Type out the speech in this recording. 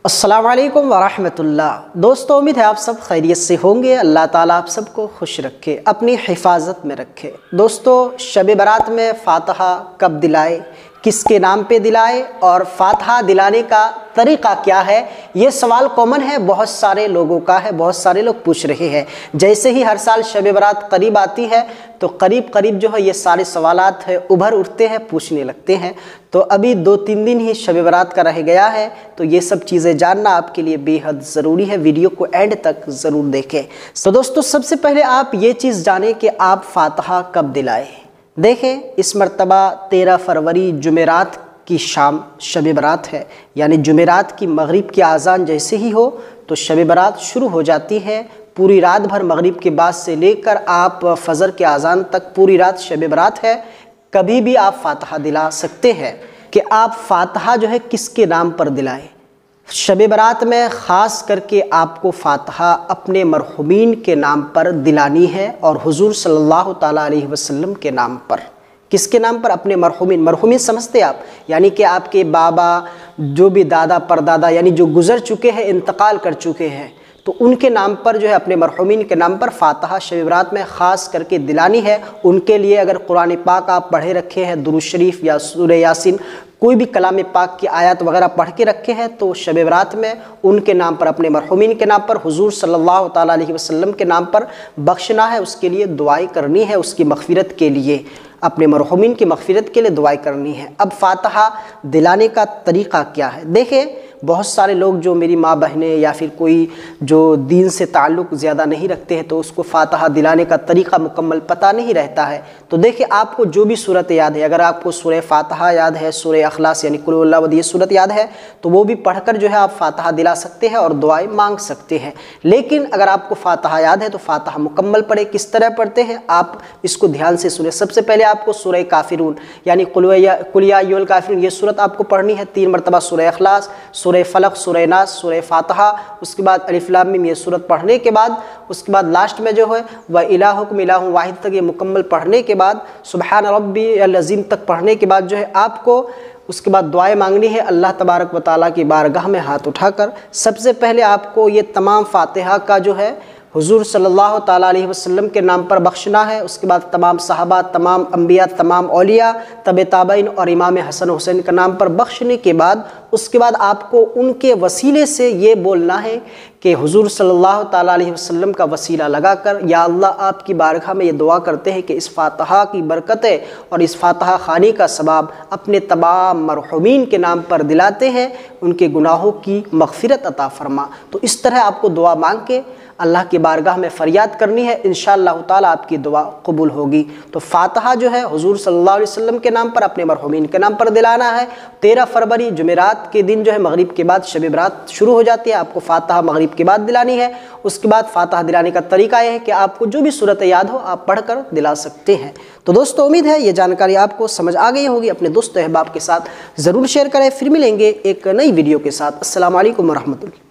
السلام علیکم ورحمۃ اللہ۔ دوستو، امید ہے آپ سب خیریت سے ہوں گے۔ اللہ تعالیٰ آپ سب کو خوش رکھے، اپنی حفاظت میں رکھے۔ دوستو، شب برات میں فاتحہ کب دلائے، کس کے نام پہ دلائے اور فاتحہ دلانے کا طریقہ کیا ہے، یہ سوال کامن ہے، بہت سارے لوگوں کا ہے، بہت سارے لوگ پوچھ رہے ہیں۔ جیسے ہی ہر سال شب برات قریب آتی ہے تو قریب جو ہے یہ سارے سوالات ہے ابھر اٹھتے ہیں، پوچھنے لگتے ہیں۔ تو ابھی 2-3 دن ہی شب برات کا رہ گیا ہے، تو یہ سب چیزیں جاننا آپ کے لیے بے حد ضروری ہے۔ ویڈیو کو اینڈ تک ضرور دیکھیں۔ تو دوستو، سب سے پہلے آپ یہ چیز جانیں کہ آپ فاتحہ کب دلائیں۔ دیکھیں، اس مرتبہ 13 فروری جمعرات کی شام شب برات ہے، یعنی جمعرات کی مغرب کی اذان جیسے ہی ہو تو شب برات شروع ہو جاتی ہے۔ پوری رات بھر مغرب کے بعد سے لے کر آپ فجر کے اذان تک پوری رات شب برات ہے۔ کبھی بھی آپ فاتحہ دلا سکتے ہیں کہ آپ فاتحہ جو ہے کس کے نام پر دلائیں۔ شب برات میں خاص کر کے آپ کو فاتحہ اپنے مرحومین کے نام پر دلانی ہے، اور حضور صلی اللہ تعالیٰ علیہ وسلم کے نام پر۔ کس کے نام پر؟ اپنے مرحومین سمجھتے آپ، یعنی کہ آپ کے بابا، جو بھی دادا پردادا، یعنی جو گزر چکے ہیں، انتقال کر چکے ہیں، تو ان کے نام پر جو ہے اپنے مرحومین کے نام پر فاتحہ شب برات میں خاص کر کے دلانی ہے۔ ان کے لیے اگر قرآن پاک آپ پڑھے رکھے ہیں، درود شریف یا سورہ یاسین، کوئی بھی کلام پاک کی آیات وغیرہ پڑھ کے رکھے ہیں، تو شب برات میں ان کے نام پر، اپنے مرحومین کے نام پر، حضور صلی اللہ تعالیٰ علیہ وسلم کے نام پر بخشنا ہے، اس کے لیے دعائیں کرنی ہے، اس کی مغفرت کے لیے، اپنے مرحومین کی مغفرت کے لیے دعائیں کرنی ہے۔ اب فاتحہ دلانے کا طریقہ کیا ہے؟ دیکھیں، بہت سارے لوگ جو میری ماں بہنیں یا پھر کوئی جو دین سے تعلق زیادہ نہیں رکھتے ہیں، تو اس کو فاتحہ دلانے کا طریقہ مکمل پتہ نہیں رہتا ہے۔ تو دیکھیں، آپ کو جو بھی صورت یاد ہے، اگر آپ کو سورہ فاتحہ یاد ہے، سورہ اخلاص یعنی قل اللہ احد یہ صورت یاد ہے، تو وہ بھی پڑھ کر جو ہے آپ فاتحہ دلا سکتے ہیں اور دعائیں مانگ سکتے ہیں۔ لیکن اگر آپ کو فاتحہ یاد ہے تو فاتحہ مکمل پڑھیں۔ کس طرح پڑھتے ہیں آپ اس کو دھیان سے سنیں۔ سب سے پہلے آپ کو سورہ کافرون یعنی قل یا ایھا الکافرون یہ صورت آپ کو پڑھنی ہے 3 مرتبہ، سورہ اخلاص، سورہ فلق، سورہ ناس، سورہ فاتحہ، اس کے بعد الف لام میم یہ صورت پڑھنے کے بعد، اس کے بعد لاسٹ میں جو ہے وَإِلَٰهُكُمْ إِلَٰهٌ وَاحِدٌ تک یہ مکمل پڑھنے کے بعد، سبحان ربی العظیم تک پڑھنے کے بعد جو ہے آپ کو اس کے بعد دعائیں مانگنی ہے اللہ تبارک و تعالیٰ کی بارگاہ میں ہاتھ اٹھا کر۔ سب سے پہلے آپ کو یہ تمام فاتحہ کا جو ہے حضور صلی اللہ تعالیٰ علیہ وسلم کے نام پر بخشنا ہے، اس کے بعد تمام صحابہ، تمام انبیاء، تمام اولیاء، تبع تابعین اور امام حسن حسین کے نام پر بخشنے کے بعد، اس کے بعد آپ کو ان کے وسیلے سے یہ بولنا ہے کہ حضور صلی اللہ تعالیٰ علیہ وسلم کا وسیلہ لگا کر، یا اللہ آپ کی بارگاہ میں یہ دعا کرتے ہیں کہ اس فاتحہ کی برکتیں اور اس فاتحہ خوانی کا ثواب اپنے تمام مرحومین کے نام پر دلاتے ہیں، ان کے گناہوں کی مغفرت عطا فرما۔ تو اس طرح آپ کو دعا مانگ کے اللہ کی بارگاہ میں فریاد کرنی ہے، انشاءاللہ تعالیٰ آپ کی دعا قبول ہوگی۔ تو فاتحہ جو ہے حضور صلی اللہ علیہ وسلم کے نام پر، اپنے مرحومین کے نام پر دلانا ہے۔ 13 فروری جمعرات کے دن جو ہے مغرب کے بعد شب برات شروع ہو جاتی ہے، آپ کو فاتحہ مغرب کے بعد دلانی ہے۔ اس کے بعد فاتحہ دلانے کا طریقہ یہ ہے کہ آپ کو جو بھی صورت یاد ہو آپ پڑھ کر دلا سکتے ہیں۔ تو دوستو، امید ہے یہ جانکاری آپ کو سمجھ آ گئی ہوگی۔ اپنے دوست و احباب کے ساتھ ضرور شیئر کریں۔ پھر ملیں گے ایک نئی ویڈیو کے ساتھ۔ السلام علیکم ورحمۃ اللہ۔